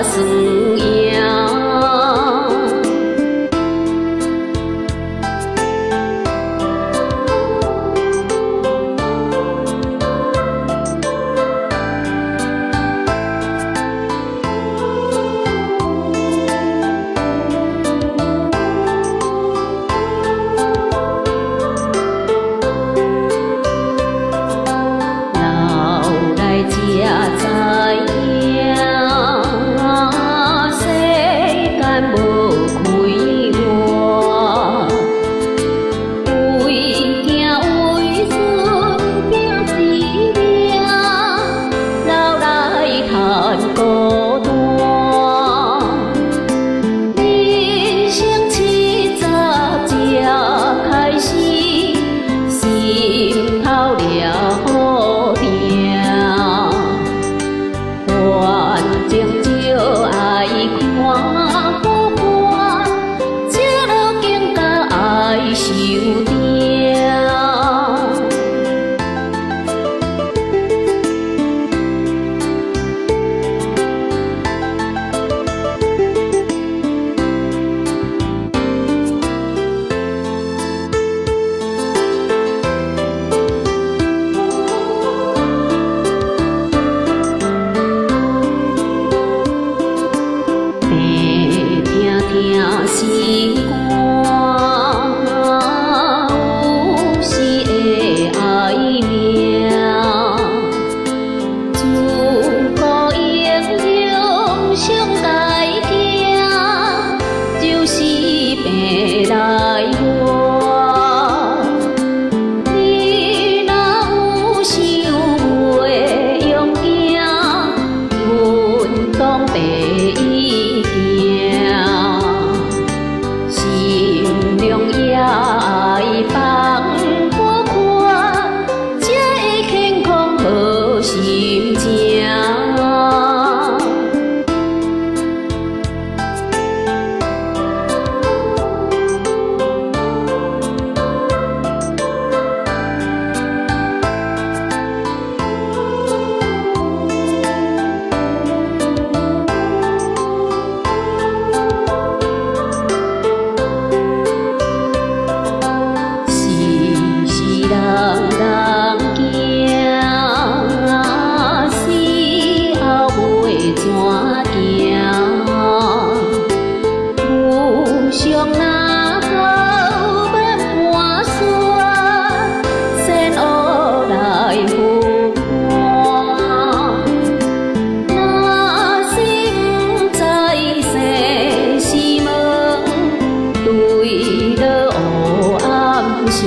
酸赢。才知影，世间无开外，为囝为孙拼一命，老来叹孤单。人生七十才开始，心头了好定。情就爱看好看，这路径甲爱受定。听心肝，有时会爱命。自古英雄上大行，就是病来活。你若有想袂用惊，阮当白衣行。心中也爱放好看，才会健康好心情。上那头要盘旋，仙乌来分伴。若是不知世事问，对了黑暗声。